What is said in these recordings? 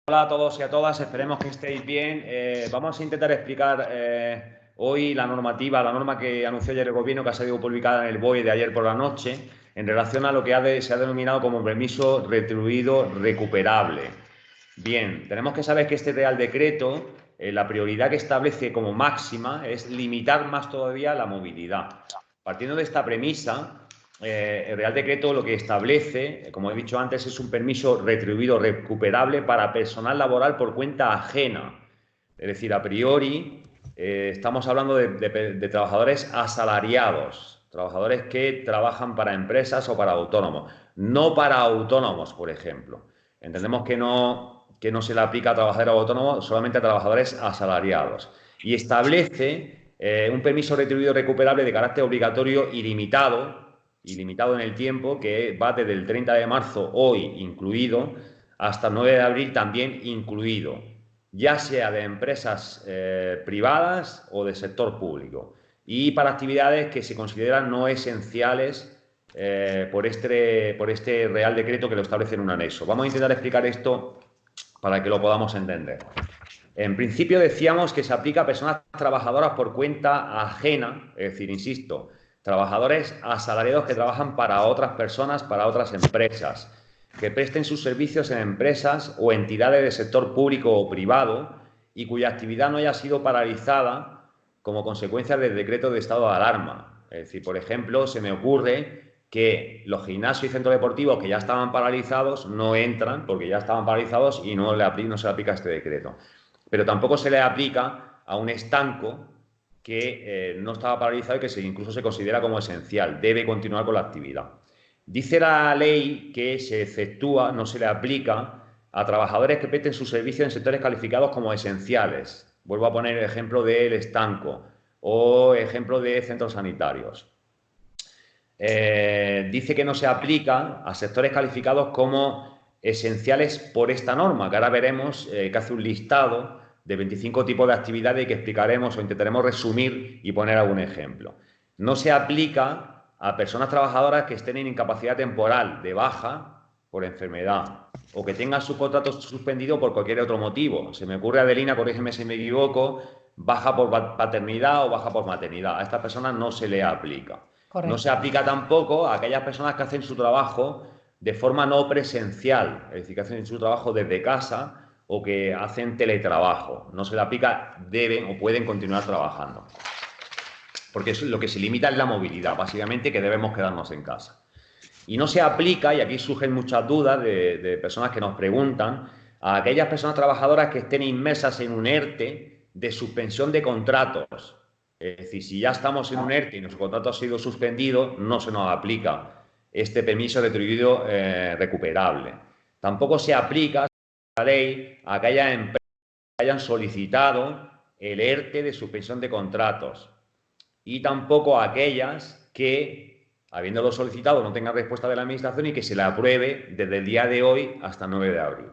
Hola a todos y a todas, esperemos que estéis bien. Vamos a intentar explicar hoy la norma que anunció ayer el Gobierno, que ha sido publicada en el BOE de ayer por la noche, en relación a lo que se ha denominado como permiso retribuido recuperable. Bien, tenemos que saber que este Real Decreto, la prioridad que establece como máxima es limitar más todavía la movilidad. Partiendo de esta premisa, el Real Decreto lo que establece, como he dicho antes, es un permiso retribuido recuperable para personal laboral por cuenta ajena. Es decir, a priori, estamos hablando de trabajadores asalariados, trabajadores que trabajan para empresas o para autónomos, no para autónomos, por ejemplo. Entendemos que no se le aplica a trabajadores autónomos, solamente a trabajadores asalariados. Y establece un permiso retribuido recuperable de carácter obligatorio ilimitado en el tiempo, que va desde el 30 de marzo, hoy incluido, hasta el 9 de abril también incluido, ya sea de empresas privadas o del sector público, y para actividades que se consideran no esenciales por este Real Decreto que lo establece en un anexo. Vamos a intentar explicar esto para que lo podamos entender. En principio decíamos que se aplica a personas trabajadoras por cuenta ajena, es decir, insisto, trabajadores asalariados que trabajan para otras personas, para otras empresas, que presten sus servicios en empresas o entidades del sector público o privado y cuya actividad no haya sido paralizada como consecuencia del decreto de estado de alarma. Es decir, por ejemplo, se me ocurre que los gimnasios y centros deportivos que ya estaban paralizados no entran porque ya estaban paralizados y no se le aplica este decreto. Pero tampoco se le aplica a un estanco que no estaba paralizado y que incluso se considera como esencial, debe continuar con la actividad. Dice la ley que se efectúa, no se le aplica a trabajadores que presten sus servicios en sectores calificados como esenciales. Vuelvo a poner el ejemplo del estanco o ejemplo de centros sanitarios. Dice que no se aplica a sectores calificados como esenciales por esta norma, que ahora veremos que hace un listado de 25 tipos de actividades que explicaremos o intentaremos resumir y poner algún ejemplo. No se aplica a personas trabajadoras que estén en incapacidad temporal, de baja por enfermedad, o que tengan su contrato suspendido por cualquier otro motivo. Se me ocurre, Adelina, corrígeme si me equivoco, baja por paternidad o baja por maternidad. A estas personas no se le aplica. No se Correcto. aplica tampoco a aquellas personas que hacen su trabajo de forma no presencial, es decir, que hacen su trabajo desde casa o que hacen teletrabajo. No se le aplica, deben o pueden continuar trabajando. Porque lo que se limita es la movilidad, básicamente, que debemos quedarnos en casa. Y no se aplica, y aquí surgen muchas dudas de personas que nos preguntan, a aquellas personas trabajadoras que estén inmersas en un ERTE de suspensión de contratos. Es decir, si ya estamos en un ERTE y nuestro contrato ha sido suspendido, no se nos aplica este permiso retribuido recuperable. Tampoco se aplica la ley a aquellas empresas que hayan solicitado el ERTE de suspensión de contratos y tampoco a aquellas que, habiéndolo solicitado, no tengan respuesta de la Administración y que se le apruebe desde el día de hoy hasta el 9 de abril.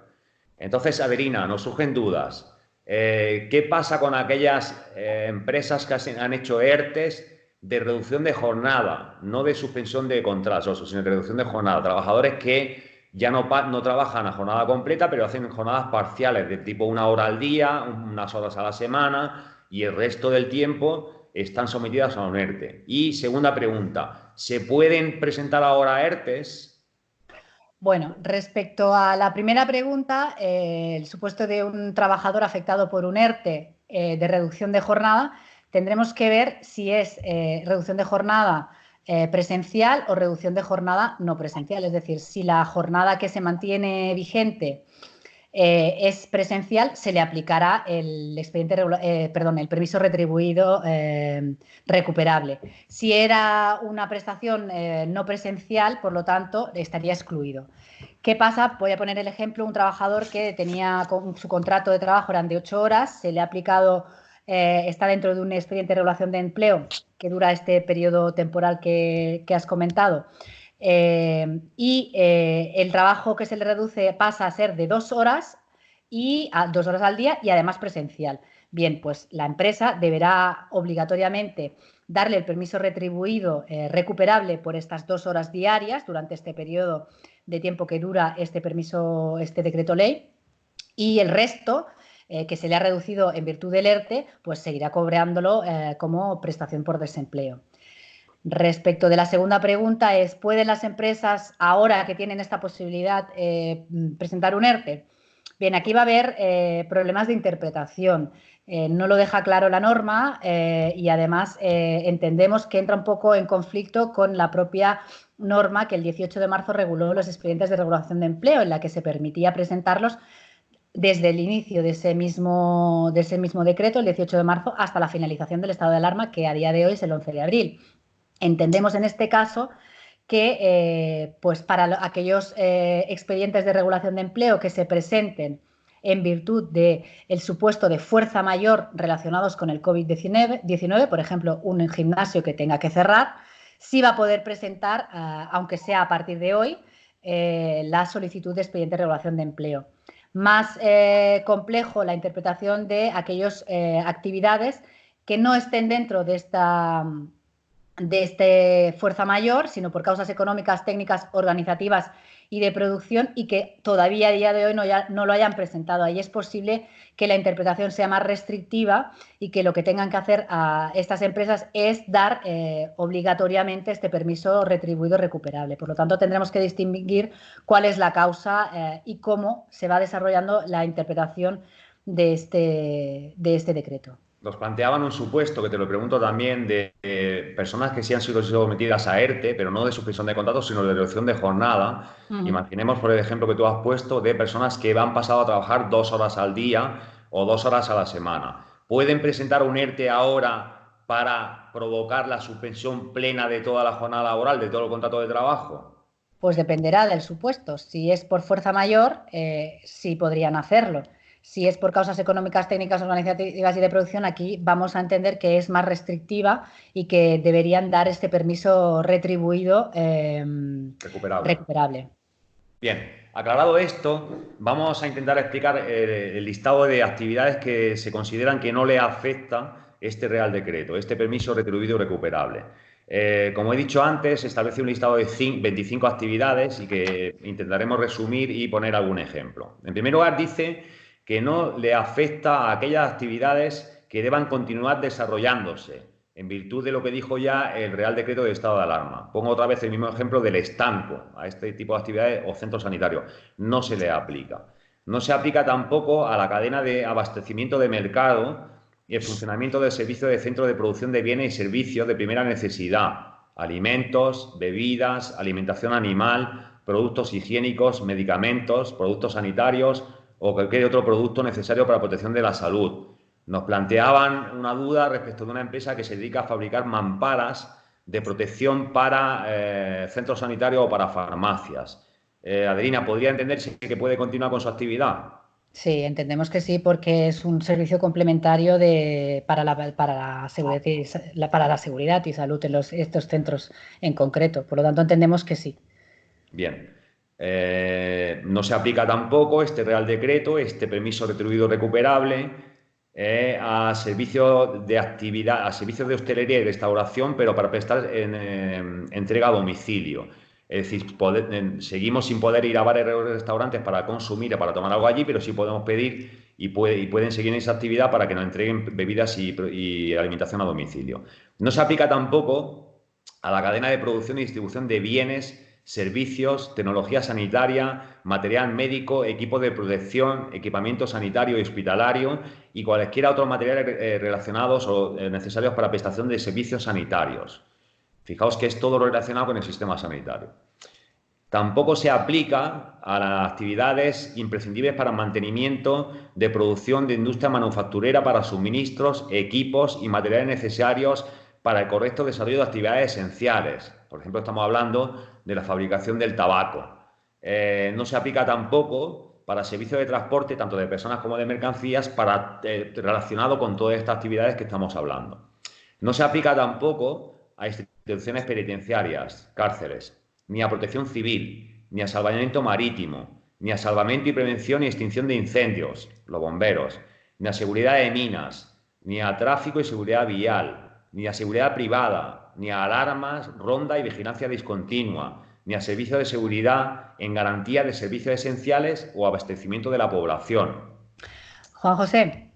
Entonces, Adelina, nos surgen dudas. ¿Qué pasa con aquellas empresas que han hecho ERTES de reducción de jornada, no de suspensión de contratos, sino de reducción de jornada? Trabajadores que ya no trabajan a jornada completa, pero hacen jornadas parciales de tipo 1 hora al día, unas horas a la semana, y el resto del tiempo están sometidas a un ERTE. Y segunda pregunta, ¿se pueden presentar ahora ERTES? Bueno, respecto a la primera pregunta, el supuesto de un trabajador afectado por un ERTE de reducción de jornada, tendremos que ver si es reducción de jornada presencial o reducción de jornada no presencial. Es decir, si la jornada que se mantiene vigente es presencial, se le aplicará el el permiso retribuido recuperable. Si era una prestación no presencial, por lo tanto, estaría excluido. ¿Qué pasa? Voy a poner el ejemplo, un trabajador que tenía su contrato de trabajo eran de 8 horas, se le ha aplicado, está dentro de un expediente de regulación de empleo que dura este periodo temporal que has comentado. El trabajo que se le reduce pasa a ser de 2 horas y a 2 horas al día y además presencial. Bien, pues la empresa deberá obligatoriamente darle el permiso retribuido recuperable por estas 2 horas diarias durante este periodo de tiempo que dura este permiso, este decreto ley, y el resto, que se le ha reducido en virtud del ERTE, pues seguirá cobrándolo como prestación por desempleo. Respecto de la segunda pregunta es, ¿pueden las empresas, ahora que tienen esta posibilidad, presentar un ERTE? Bien, aquí va a haber problemas de interpretación. No lo deja claro la norma y además entendemos que entra un poco en conflicto con la propia norma que el 18 de marzo reguló los expedientes de regulación de empleo, en la que se permitía presentarlos desde el inicio de ese mismo decreto, el 18 de marzo, hasta la finalización del estado de alarma, que a día de hoy es el 11 de abril. Entendemos en este caso que pues para aquellos expedientes de regulación de empleo que se presenten en virtud del supuesto de fuerza mayor relacionados con el COVID-19, por ejemplo, un gimnasio que tenga que cerrar, sí va a poder presentar, aunque sea a partir de hoy, la solicitud de expediente de regulación de empleo. Más complejo la interpretación de aquellas actividades que no estén dentro de este fuerza mayor, sino por causas económicas, técnicas, organizativas y de producción, y que todavía a día de hoy no lo hayan presentado. Ahí es posible que la interpretación sea más restrictiva y que lo que tengan que hacer a estas empresas es dar obligatoriamente este permiso retribuido recuperable. Por lo tanto, tendremos que distinguir cuál es la causa y cómo se va desarrollando la interpretación de este decreto. Nos planteaban un supuesto, que te lo pregunto también, de personas que sí han sido sometidas a ERTE, pero no de suspensión de contrato, sino de reducción de jornada. Imaginemos, por el ejemplo que tú has puesto, de personas que han pasado a trabajar 2 horas al día o 2 horas a la semana. ¿Pueden presentar un ERTE ahora para provocar la suspensión plena de toda la jornada laboral, de todo el contrato de trabajo? Pues dependerá del supuesto. Si es por fuerza mayor, sí podrían hacerlo. Si es por causas económicas, técnicas, organizativas y de producción, aquí vamos a entender que es más restrictiva y que deberían dar este permiso retribuido recuperable. Bien, aclarado esto, vamos a intentar explicar el listado de actividades que se consideran que no le afecta este Real Decreto, este permiso retribuido recuperable. Como he dicho antes, se establece un listado de 25 actividades y que intentaremos resumir y poner algún ejemplo. En primer lugar, dice que no le afecta a aquellas actividades que deban continuar desarrollándose, en virtud de lo que dijo ya el Real Decreto de Estado de Alarma. Pongo otra vez el mismo ejemplo del estanco a este tipo de actividades o centros sanitarios. No se le aplica. No se aplica tampoco a la cadena de abastecimiento de mercado y el funcionamiento del servicio de centro de producción de bienes y servicios de primera necesidad: alimentos, bebidas, alimentación animal, productos higiénicos, medicamentos, productos sanitarios o cualquier otro producto necesario para la protección de la salud. Nos planteaban una duda respecto de una empresa que se dedica a fabricar mamparas de protección para centros sanitarios o para farmacias. Adelina, ¿podría entenderse que puede continuar con su actividad? Sí, entendemos que sí, porque es un servicio complementario para la seguridad y salud en estos centros en concreto. Por lo tanto, entendemos que sí. Bien. No se aplica tampoco este Real Decreto, este permiso retribuido recuperable, a servicios de actividad, a servicios de hostelería y restauración, pero para prestar entrega a domicilio. Es decir, seguimos sin poder ir a bares o restaurantes para consumir o para tomar algo allí, pero sí podemos pedir y pueden seguir en esa actividad para que nos entreguen bebidas y alimentación a domicilio. No se aplica tampoco a la cadena de producción y distribución de bienes, servicios, tecnología sanitaria, material médico, equipo de protección, equipamiento sanitario y hospitalario y cualesquiera otros materiales relacionados o necesarios para prestación de servicios sanitarios. Fijaos que es todo lo relacionado con el sistema sanitario. Tampoco se aplica a las actividades imprescindibles para el mantenimiento de producción de industria manufacturera para suministros, equipos y materiales necesarios para el correcto desarrollo de actividades esenciales. Por ejemplo, estamos hablando de la fabricación del tabaco. No se aplica tampoco para servicios de transporte, tanto de personas como de mercancías, relacionado con todas estas actividades que estamos hablando. No se aplica tampoco a instituciones penitenciarias, cárceles, ni a protección civil, ni a salvamento marítimo, ni a salvamento y prevención y extinción de incendios, los bomberos, ni a seguridad de minas, ni a tráfico y seguridad vial, ni a seguridad privada, ni a alarmas, ronda y vigilancia discontinua, ni a servicios de seguridad en garantía de servicios esenciales o abastecimiento de la población. Juan José,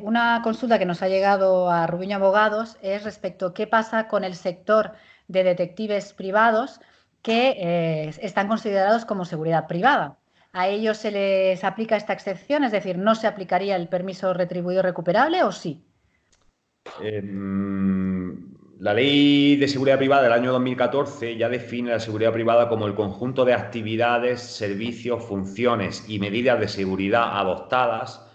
una consulta que nos ha llegado a Rubiño Abogados es respecto a qué pasa con el sector de detectives privados que están considerados como seguridad privada. ¿A ellos se les aplica esta excepción? Es decir, ¿no se aplicaría el permiso retribuido recuperable o sí? La Ley de Seguridad Privada del año 2014 ya define la seguridad privada como el conjunto de actividades, servicios, funciones y medidas de seguridad adoptadas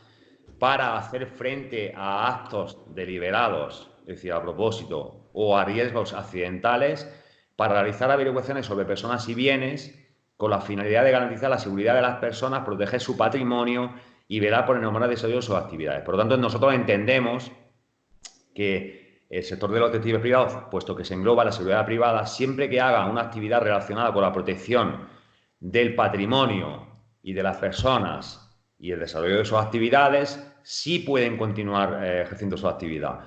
para hacer frente a actos deliberados, es decir, a propósito, o a riesgos accidentales, para realizar averiguaciones sobre personas y bienes con la finalidad de garantizar la seguridad de las personas, proteger su patrimonio y velar por el normal desarrollo de sus actividades. Por lo tanto, nosotros entendemos que el sector de los detectives privados, puesto que se engloba la seguridad privada, siempre que haga una actividad relacionada con la protección del patrimonio y de las personas y el desarrollo de sus actividades, sí pueden continuar ejerciendo su actividad.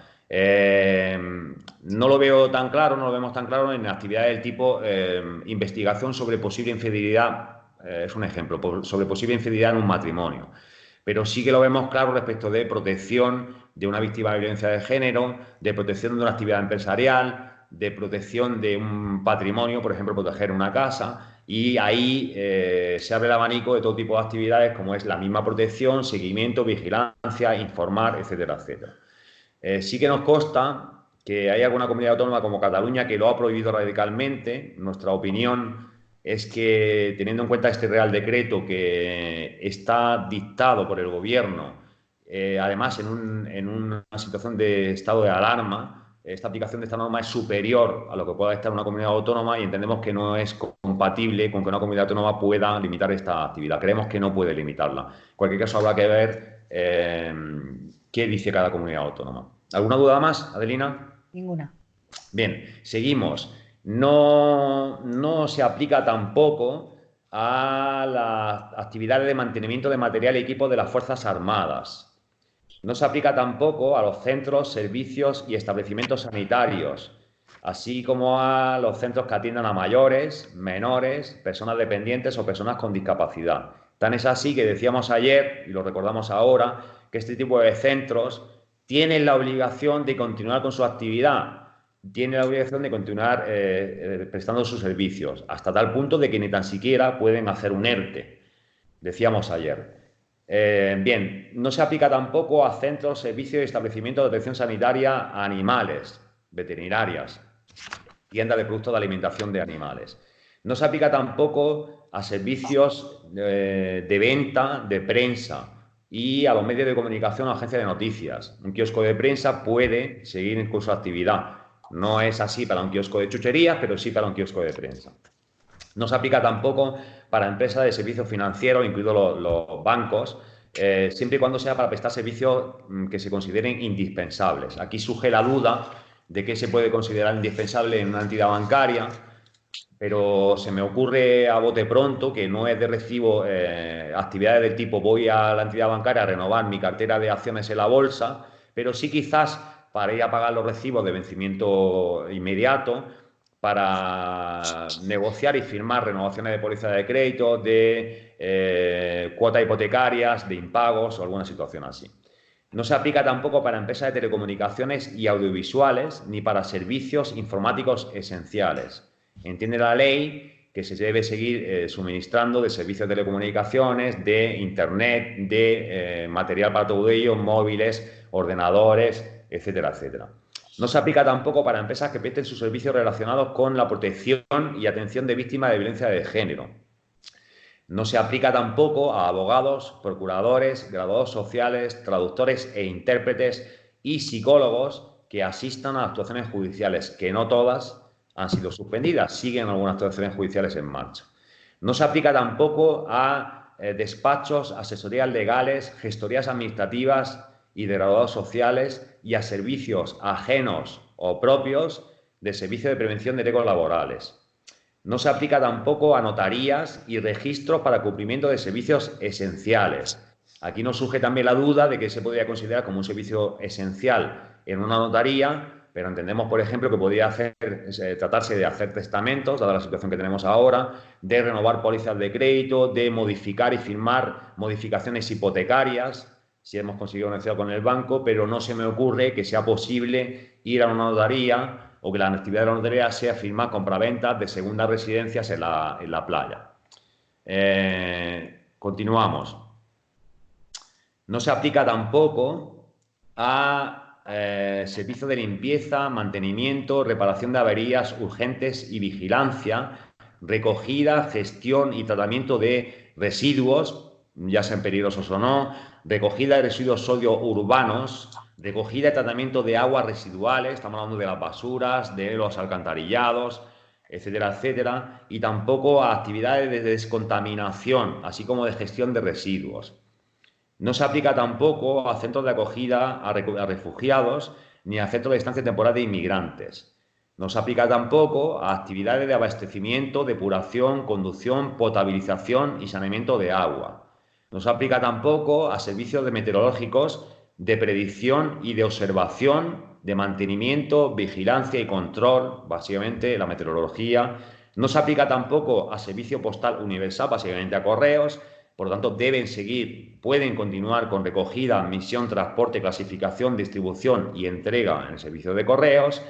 No lo veo tan claro, no lo vemos tan claro en actividades del tipo investigación sobre posible infidelidad, es un ejemplo, sobre posible infidelidad en un matrimonio. Pero sí que lo vemos claro respecto de protección de una víctima de violencia de género, de protección de una actividad empresarial, de protección de un patrimonio, por ejemplo, proteger una casa, y ahí se abre el abanico de todo tipo de actividades como es la misma protección, seguimiento, vigilancia, informar, etcétera, etcétera. Sí que nos consta que hay alguna comunidad autónoma como Cataluña que lo ha prohibido radicalmente. Nuestra opinión es que, teniendo en cuenta este Real Decreto que está dictado por el Gobierno, además en una situación de estado de alarma, esta aplicación de esta norma es superior a lo que pueda estar una comunidad autónoma y entendemos que no es compatible con que una comunidad autónoma pueda limitar esta actividad. Creemos que no puede limitarla. En cualquier caso, habrá que ver qué dice cada comunidad autónoma. ¿Alguna duda más, Adelina? Ninguna. Bien, seguimos. No se aplica tampoco a las actividades de mantenimiento de material y equipo de las Fuerzas Armadas. No se aplica tampoco a los centros, servicios y establecimientos sanitarios, así como a los centros que atiendan a mayores, menores, personas dependientes o personas con discapacidad. Tan es así que decíamos ayer, y lo recordamos ahora, que este tipo de centros tienen la obligación de continuar con su actividad, tienen la obligación de continuar prestando sus servicios, hasta tal punto de que ni tan siquiera pueden hacer un ERTE, decíamos ayer. Bien, no se aplica tampoco a centros, servicios y establecimientos de atención sanitaria a animales, veterinarias, tiendas de productos de alimentación de animales. No se aplica tampoco a servicios de venta de prensa y a los medios de comunicación o agencias de noticias. Un kiosco de prensa puede seguir con su actividad. No es así para un kiosco de chucherías, pero sí para un kiosco de prensa. No se aplica tampoco para empresas de servicios financieros, incluidos los bancos, siempre y cuando sea para prestar servicios que se consideren indispensables. Aquí surge la duda de qué se puede considerar indispensable en una entidad bancaria, pero se me ocurre a bote pronto que no es de recibo actividades del tipo voy a la entidad bancaria a renovar mi cartera de acciones en la bolsa, pero sí quizás para ir a pagar los recibos de vencimiento inmediato, para negociar y firmar renovaciones de póliza de crédito, de cuotas hipotecarias, de impagos o alguna situación así. No se aplica tampoco para empresas de telecomunicaciones y audiovisuales ni para servicios informáticos esenciales. Entiende la ley que se debe seguir suministrando de servicios de telecomunicaciones, de internet, de material para todo ello, móviles, ordenadores, etcétera, etcétera. No se aplica tampoco para empresas que presten sus servicios relacionados con la protección y atención de víctimas de violencia de género. No se aplica tampoco a abogados, procuradores, graduados sociales, traductores e intérpretes y psicólogos que asistan a actuaciones judiciales, que no todas han sido suspendidas, siguen algunas actuaciones judiciales en marcha. No se aplica tampoco a despachos, asesorías legales, gestorías administrativas y de graduados sociales y a servicios ajenos o propios de servicio de prevención de riesgos laborales. No se aplica tampoco a notarías y registros para cumplimiento de servicios esenciales. Aquí nos surge también la duda de que se podría considerar como un servicio esencial en una notaría pero entendemos, por ejemplo, que podría tratarse de hacer testamentos, dada la situación que tenemos ahora, de renovar pólizas de crédito, de modificar y firmar modificaciones hipotecarias, si hemos conseguido negociar con el banco, pero no se me ocurre que sea posible ir a una notaría o que la actividad de la notaría sea firmar compraventas de segundas residencias en la playa. Continuamos. No se aplica tampoco a servicio de limpieza, mantenimiento, reparación de averías urgentes y vigilancia, recogida, gestión y tratamiento de residuos, ya sean peligrosos o no, recogida de residuos sodio urbanos, recogida y tratamiento de aguas residuales, estamos hablando de las basuras, de los alcantarillados, etcétera, etcétera, y tampoco a actividades de descontaminación, así como de gestión de residuos. No se aplica tampoco a centros de acogida a refugiados ni a centros de estancia temporal de inmigrantes. No se aplica tampoco a actividades de abastecimiento, depuración, conducción, potabilización y saneamiento de agua. No se aplica tampoco a servicios meteorológicos de predicción y de observación, de mantenimiento, vigilancia y control, básicamente la meteorología. No se aplica tampoco a servicio postal universal, básicamente a correos. Por lo tanto, pueden continuar con recogida, admisión, transporte, clasificación, distribución y entrega en el servicio de correos.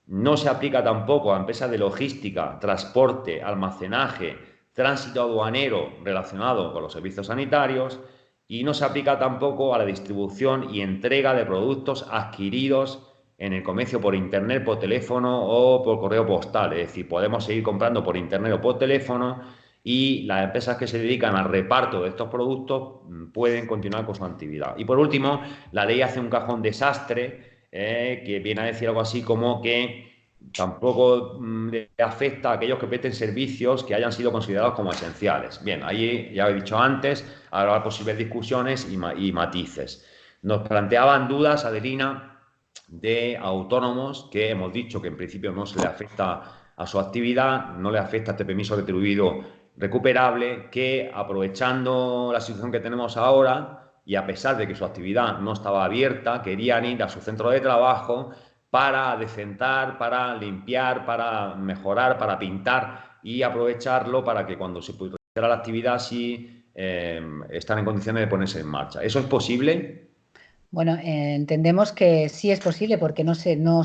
No se aplica tampoco a empresas de logística, transporte, almacenaje, tránsito aduanero relacionado con los servicios sanitarios, y no se aplica tampoco a la distribución y entrega de productos adquiridos en el comercio por internet, por teléfono o por correo postal. Es decir, podemos seguir comprando por internet o por teléfono, y las empresas que se dedican al reparto de estos productos pueden continuar con su actividad. Y por último, la ley hace un cajón desastre que viene a decir algo así como que tampoco le afecta a aquellos que presten servicios que hayan sido considerados como esenciales. Bien, ahí ya he dicho antes, habrá posibles discusiones y matices. Nos planteaban dudas, Adelina, de autónomos, que hemos dicho que en principio no se le afecta a su actividad, no le afecta este permiso retribuido recuperable, que aprovechando la situación que tenemos ahora y a pesar de que su actividad no estaba abierta, querían ir a su centro de trabajo para decentar, para limpiar, para mejorar, para pintar y aprovecharlo para que cuando se pudiera la actividad sí están en condiciones de ponerse en marcha. ¿Eso es posible? Bueno, entendemos que sí es posible porque no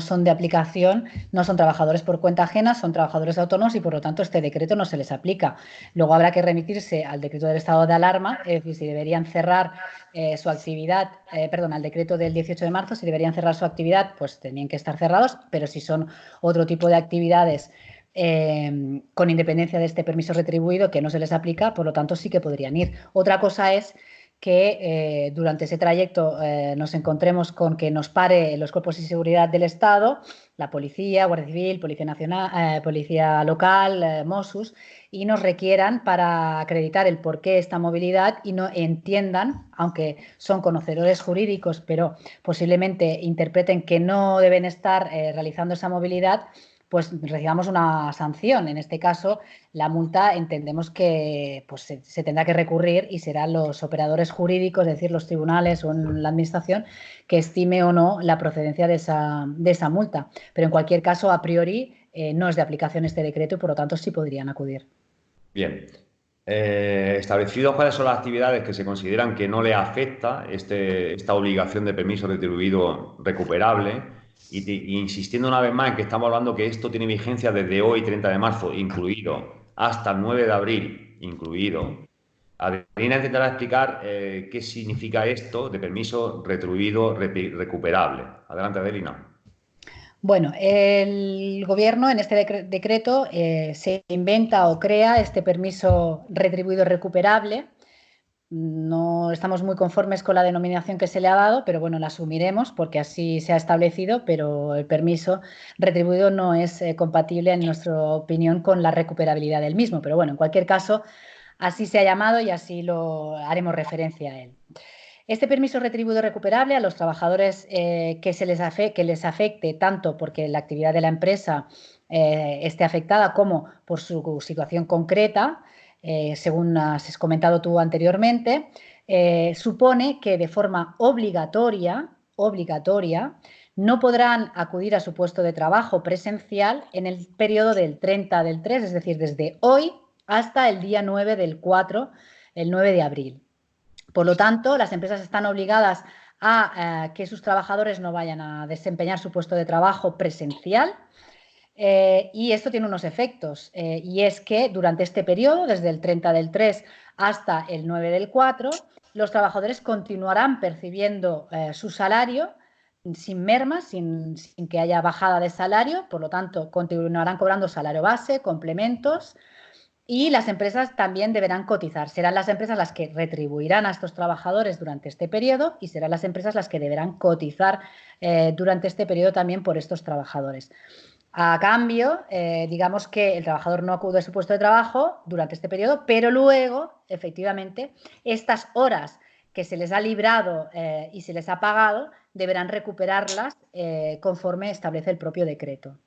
son de aplicación, no son trabajadores por cuenta ajena, son trabajadores autónomos y por lo tanto este decreto no se les aplica. Luego habrá que remitirse al decreto del estado de alarma, es decir, si deberían cerrar su actividad, al decreto del 18 de marzo, si deberían cerrar su actividad, pues tenían que estar cerrados, pero si son otro tipo de actividades con independencia de este permiso retribuido que no se les aplica, por lo tanto sí que podrían ir. Otra cosa es que durante ese trayecto nos encontremos con que nos pare los cuerpos de seguridad del Estado, la policía, Guardia Civil, Policía Nacional, Policía Local, Mossos, y nos requieran para acreditar el porqué de esta movilidad y no entiendan, aunque son conocedores jurídicos, pero posiblemente interpreten que no deben estar realizando esa movilidad, pues recibamos una sanción. En este caso, la multa entendemos que pues, se tendrá que recurrir y serán los operadores jurídicos, es decir, los tribunales o en la administración, que estime o no la procedencia de esa multa. Pero en cualquier caso, a priori, no es de aplicación este decreto y por lo tanto sí podrían acudir. Bien. Establecidos cuáles son las actividades que se consideran que no le afecta esta obligación de permiso retribuido recuperable, y insistiendo una vez más en que estamos hablando que esto tiene vigencia desde hoy, 30 de marzo, incluido, hasta el 9 de abril, incluido. Adelina intentará explicar qué significa esto de permiso retribuido recuperable. Adelante, Adelina. Bueno, el Gobierno en este decreto se inventa o crea este permiso retribuido recuperable. No estamos muy conformes con la denominación que se le ha dado, pero bueno, la asumiremos porque así se ha establecido, pero el permiso retribuido no es compatible, en nuestra opinión, con la recuperabilidad del mismo. Pero bueno, en cualquier caso, así se ha llamado y así lo haremos referencia a él. Este permiso retribuido recuperable a los trabajadores que les afecte tanto porque la actividad de la empresa esté afectada como por su situación concreta, según has comentado tú anteriormente, supone que de forma obligatoria no podrán acudir a su puesto de trabajo presencial en el periodo del 30 del 3, es decir, desde hoy hasta el día 9 del 4, el 9 de abril. Por lo tanto, las empresas están obligadas a que sus trabajadores no vayan a desempeñar su puesto de trabajo presencial. Y esto tiene unos efectos, y es que durante este periodo, desde el 30 del 3 hasta el 9 del 4, los trabajadores continuarán percibiendo su salario sin mermas, sin que haya bajada de salario, por lo tanto, continuarán cobrando salario base, complementos, y las empresas también deberán cotizar. Serán las empresas las que retribuirán a estos trabajadores durante este periodo y serán las empresas las que deberán cotizar durante este periodo también por estos trabajadores. A cambio, digamos que el trabajador no acude a su puesto de trabajo durante este periodo, pero luego, efectivamente, estas horas que se les ha librado y se les ha pagado, deberán recuperarlas conforme establece el propio decreto.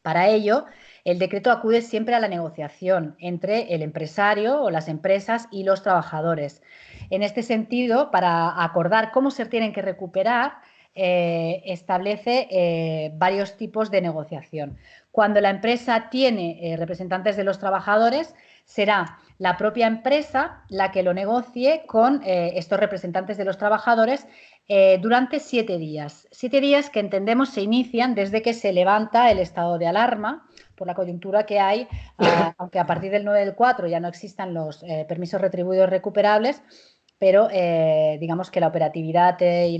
Para ello, el decreto acude siempre a la negociación entre el empresario o las empresas y los trabajadores. En este sentido, para acordar cómo se tienen que recuperar, establece varios tipos de negociación. Cuando la empresa tiene representantes de los trabajadores, será la propia empresa la que lo negocie con estos representantes de los trabajadores durante 7 días. 7 días que entendemos se inician desde que se levanta el estado de alarma por la coyuntura que hay, aunque a partir del 9 del 4 ya no existan los permisos retribuidos recuperables, pero digamos que la operatividad y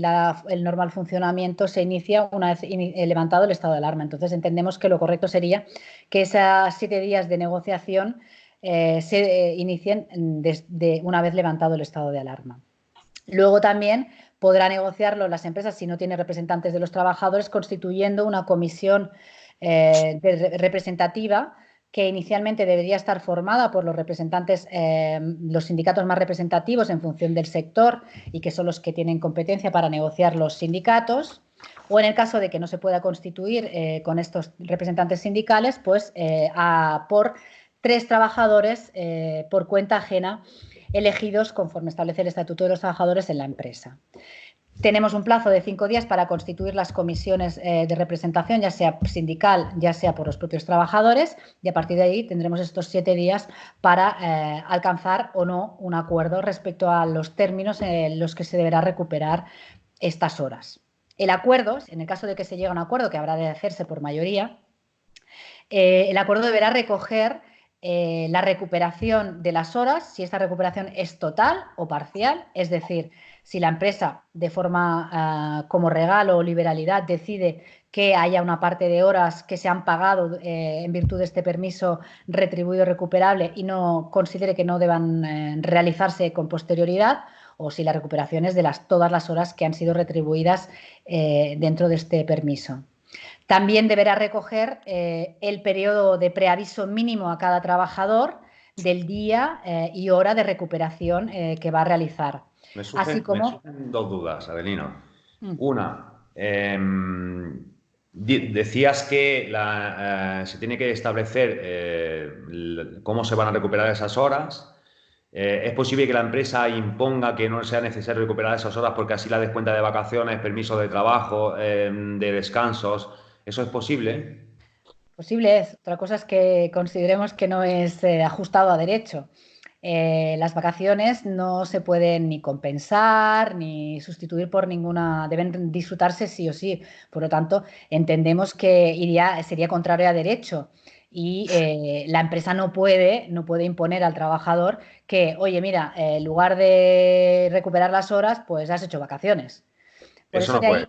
el normal funcionamiento se inicia una vez levantado el estado de alarma. Entonces entendemos que lo correcto sería que esas 7 días de negociación se inicien desde una vez levantado el estado de alarma. Luego también podrá negociarlo las empresas si no tiene representantes de los trabajadores, constituyendo una comisión representativa que inicialmente debería estar formada por los representantes, los sindicatos más representativos en función del sector y que son los que tienen competencia para negociar los sindicatos, o en el caso de que no se pueda constituir con estos representantes sindicales, pues por 3 trabajadores por cuenta ajena elegidos conforme establece el Estatuto de los Trabajadores en la empresa. Tenemos un plazo de 5 días para constituir las comisiones de representación, ya sea sindical, ya sea por los propios trabajadores, y a partir de ahí tendremos estos 7 días para alcanzar o no un acuerdo respecto a los términos en los que se deberá recuperar estas horas. El acuerdo, en el caso de que se llegue a un acuerdo, que habrá de hacerse por mayoría, el acuerdo deberá recoger la recuperación de las horas, si esta recuperación es total o parcial, es decir, si la empresa de forma como regalo o liberalidad decide que haya una parte de horas que se han pagado en virtud de este permiso retribuido recuperable y no considere que no deban realizarse con posterioridad, o si la recuperación es de todas las horas que han sido retribuidas dentro de este permiso. También deberá recoger el periodo de preaviso mínimo a cada trabajador del día y hora de recuperación que va a realizar. Me surgen 2 dudas, Adelino. Una, decías que se tiene que establecer cómo se van a recuperar esas horas. ¿Es posible que la empresa imponga que no sea necesario recuperar esas horas porque así la descuenta de vacaciones, permisos de trabajo, de descansos? ¿Eso es posible? Posible es. Otra cosa es que consideremos que no es ajustado a derecho. Las vacaciones no se pueden ni compensar ni sustituir por ninguna, deben disfrutarse sí o sí. Por lo tanto, entendemos que sería contrario a derecho y la empresa no puede imponer al trabajador que, oye, mira, en lugar de recuperar las horas, pues has hecho vacaciones. Por eso no puede.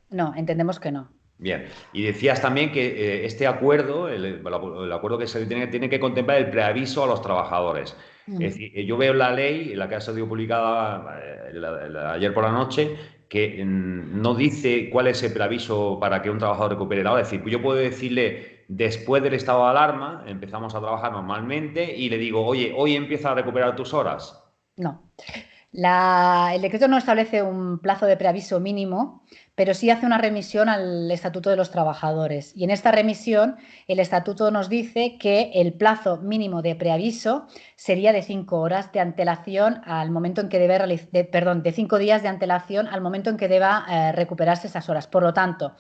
No, entendemos que no. Bien, y decías también que este acuerdo, el acuerdo que se tiene que contemplar el preaviso a los trabajadores. Es decir, yo veo la ley, la que ha sido publicada ayer por la noche, que no dice cuál es el preaviso para que un trabajador recupere la hora. Es decir, yo puedo decirle, después del estado de alarma, empezamos a trabajar normalmente y le digo, oye, hoy empieza a recuperar tus horas. No. El decreto no establece un plazo de preaviso mínimo, pero sí hace una remisión al Estatuto de los Trabajadores. Y en esta remisión, el Estatuto nos dice que el plazo mínimo de preaviso sería de 5 horas de antelación al momento en que de 5 días de antelación al momento en que deba recuperarse esas horas. Por lo tanto,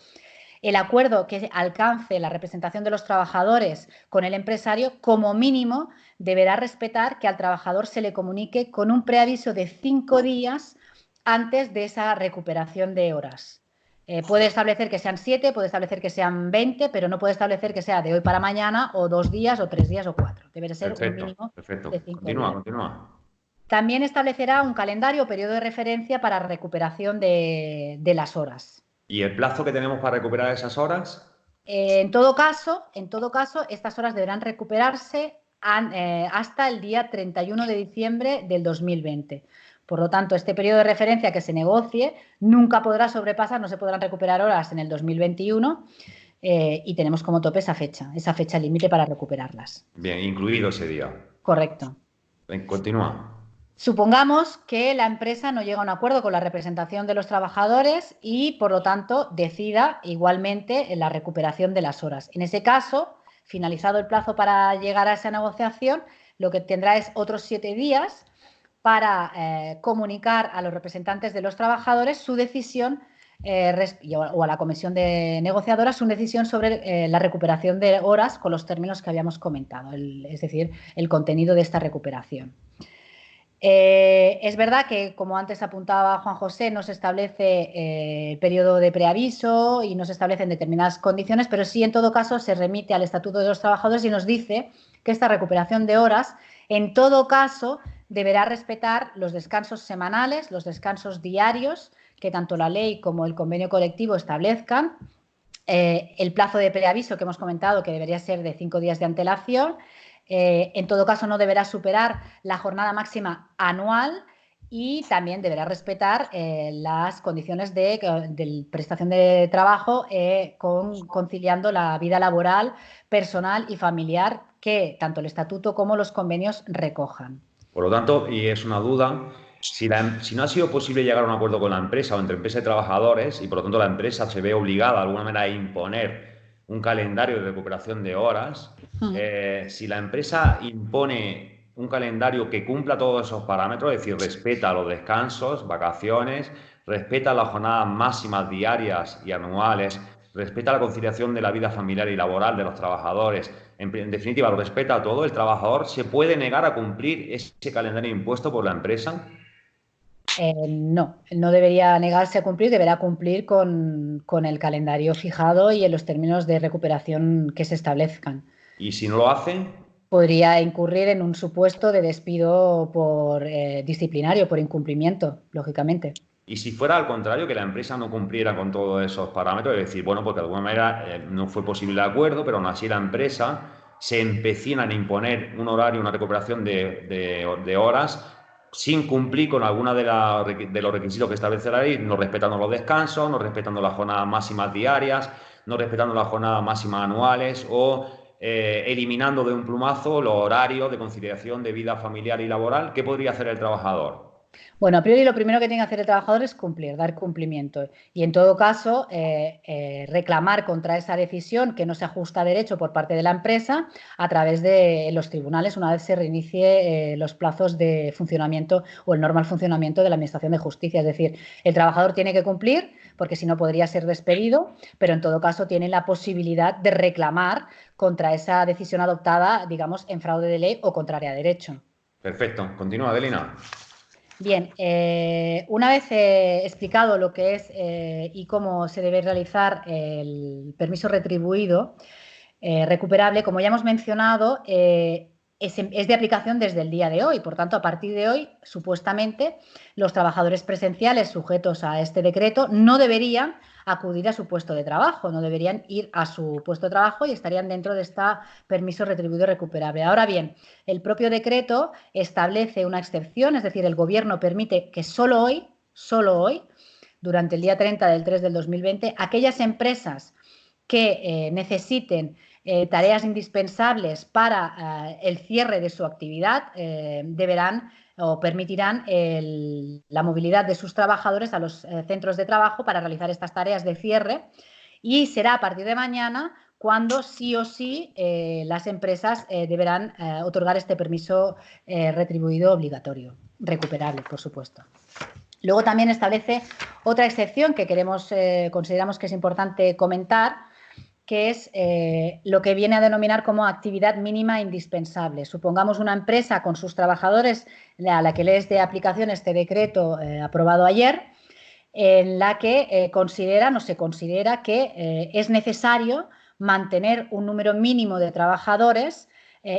el acuerdo que alcance la representación de los trabajadores con el empresario, como mínimo, deberá respetar que al trabajador se le comunique con un preaviso de 5 días antes de esa recuperación de horas. Puede establecer que sean 7, puede establecer que sean 20, pero no puede establecer que sea de hoy para mañana o 2 días o 3 días o 4. Deberá ser un Perfecto, mínimo perfecto. de 5 Continúa, días. continúa. También establecerá un calendario o periodo de referencia para recuperación de las horas. ¿Y el plazo que tenemos para recuperar esas horas? En todo caso, estas horas deberán recuperarse hasta el día 31 de diciembre del 2020. Por lo tanto, este periodo de referencia que se negocie nunca podrá sobrepasar, no se podrán recuperar horas en el 2021 y tenemos como tope esa fecha límite para recuperarlas. Bien, incluido ese día. Correcto. Continúa. Supongamos que la empresa no llega a un acuerdo con la representación de los trabajadores y, por lo tanto, decida igualmente en la recuperación de las horas. En ese caso, finalizado el plazo para llegar a esa negociación, lo que tendrá es otros 7 días para comunicar a los representantes de los trabajadores su decisión o a la comisión de negociadora su decisión sobre la recuperación de horas con los términos que habíamos comentado, es decir, el contenido de esta recuperación. Es verdad que, como antes apuntaba Juan José, no se establece el periodo de preaviso y no se establecen determinadas condiciones, pero sí, en todo caso, se remite al Estatuto de los Trabajadores y nos dice que esta recuperación de horas, en todo caso, deberá respetar los descansos semanales, los descansos diarios que tanto la ley como el convenio colectivo establezcan, el plazo de preaviso que hemos comentado, que debería ser de 5 días de antelación. En todo caso, no deberá superar la jornada máxima anual y también deberá respetar las condiciones de prestación de trabajo conciliando la vida laboral, personal y familiar que tanto el estatuto como los convenios recojan. Por lo tanto, y es una duda, si no ha sido posible llegar a un acuerdo con la empresa o entre empresa y trabajadores y por lo tanto la empresa se ve obligada de alguna manera a imponer un calendario de recuperación de horas, si la empresa impone un calendario que cumpla todos esos parámetros, es decir, respeta los descansos, vacaciones, respeta las jornadas máximas diarias y anuales, respeta la conciliación de la vida familiar y laboral de los trabajadores, en definitiva, lo respeta a todo, el trabajador se puede negar a cumplir ese calendario impuesto por la empresa. No debería negarse a cumplir, deberá cumplir con el calendario fijado y en los términos de recuperación que se establezcan. Y si no lo hace, podría incurrir en un supuesto de despido por disciplinario, por incumplimiento, lógicamente. y si fuera al contrario, que la empresa no cumpliera con todos esos parámetros, es decir, bueno, porque de alguna manera no fue posible el acuerdo, pero aún así la empresa se empecina en imponer un horario, una recuperación de horas sin cumplir con alguna de los requisitos que establece la ley, no respetando los descansos, no respetando las jornadas máximas diarias, no respetando las jornadas máximas anuales o eliminando de un plumazo los horarios de conciliación de vida familiar y laboral. ¿Qué podría hacer el trabajador? Bueno, a priori lo primero que tiene que hacer el trabajador es cumplir, dar cumplimiento y en todo caso reclamar contra esa decisión que no se ajusta a derecho por parte de la empresa a través de los tribunales una vez se reinicie los plazos de funcionamiento o el normal funcionamiento de la Administración de Justicia. Es decir, el trabajador tiene que cumplir porque si no podría ser despedido, pero en todo caso tiene la posibilidad de reclamar contra esa decisión adoptada, digamos, en fraude de ley o contraria a derecho. Perfecto. Continúa, Adelina. Bien, una vez explicado lo que es y cómo se debe realizar el permiso retribuido recuperable, como ya hemos mencionado, es de aplicación desde el día de hoy. Por tanto, a partir de hoy, supuestamente, los trabajadores presenciales sujetos a este decreto no deberían acudir a su puesto de trabajo, no deberían ir a su puesto de trabajo y estarían dentro de este permiso retribuido recuperable. Ahora bien, el propio decreto establece una excepción, es decir, el Gobierno permite que solo hoy, durante el día 30 del 3 del 2020, aquellas empresas que necesiten tareas indispensables para el cierre de su actividad, deberán o permitirán la movilidad de sus trabajadores a los centros de trabajo para realizar estas tareas de cierre, y será a partir de mañana cuando sí o sí las empresas deberán otorgar este permiso retribuido obligatorio, recuperable, por supuesto. Luego también establece otra excepción que consideramos que es importante comentar, que es lo que viene a denominar como actividad mínima indispensable. Supongamos una empresa con sus trabajadores a la que le es de aplicación este decreto aprobado ayer, en la que se considera que es necesario mantener un número mínimo de trabajadores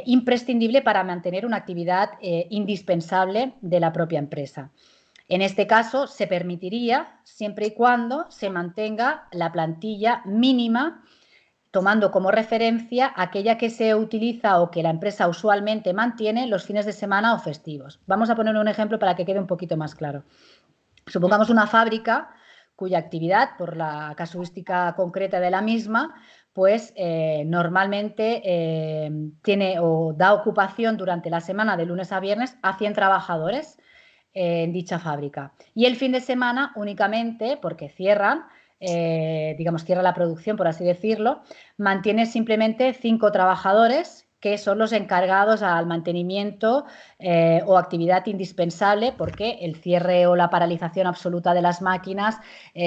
imprescindible para mantener una actividad indispensable de la propia empresa. En este caso, se permitiría siempre y cuando se mantenga la plantilla mínima, tomando como referencia aquella que se utiliza o que la empresa usualmente mantiene los fines de semana o festivos. Vamos a poner un ejemplo para que quede un poquito más claro. Supongamos una fábrica cuya actividad, por la casuística concreta de la misma, pues normalmente tiene o da ocupación durante la semana de lunes a viernes a 100 trabajadores en dicha fábrica. Y el fin de semana únicamente, porque cierran, cierra la producción, por así decirlo, mantiene simplemente 5 trabajadores que son los encargados al mantenimiento o actividad indispensable, porque el cierre o la paralización absoluta de las máquinas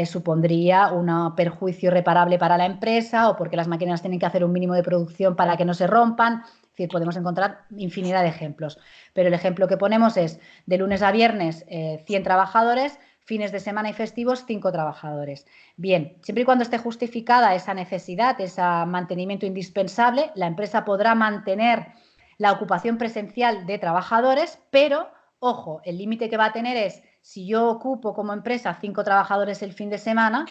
supondría un perjuicio irreparable para la empresa, o porque las máquinas tienen que hacer un mínimo de producción para que no se rompan. Es decir, podemos encontrar infinidad de ejemplos, pero el ejemplo que ponemos es de lunes a viernes 100 trabajadores, fines de semana y festivos 5 trabajadores. Bien, siempre y cuando esté justificada esa necesidad, ese mantenimiento indispensable, la empresa podrá mantener la ocupación presencial de trabajadores, pero, ojo, el límite que va a tener es, si yo ocupo como empresa 5 trabajadores el fin de semana,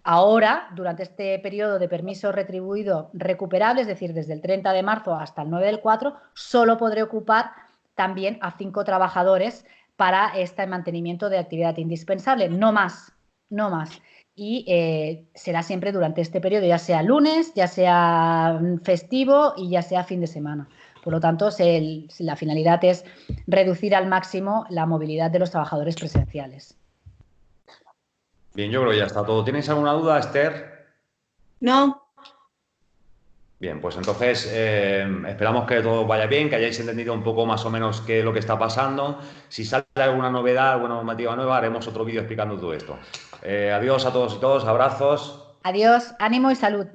ahora, durante este periodo de permiso retribuido recuperable, es decir, desde el 30 de marzo hasta el 9 del 4, solo podré ocupar también a 5 trabajadores para este mantenimiento de actividad indispensable, no más, no más. Y será siempre durante este periodo, ya sea lunes, ya sea festivo y ya sea fin de semana. Por lo tanto, la finalidad es reducir al máximo la movilidad de los trabajadores presenciales. Bien, yo creo que ya está todo. ¿Tienes alguna duda, Esther? No. Bien, pues entonces esperamos que todo vaya bien, que hayáis entendido un poco más o menos qué es lo que está pasando. Si sale alguna novedad, alguna normativa nueva, haremos otro vídeo explicando todo esto. Adiós a todos y todos, abrazos. Adiós, ánimo y salud.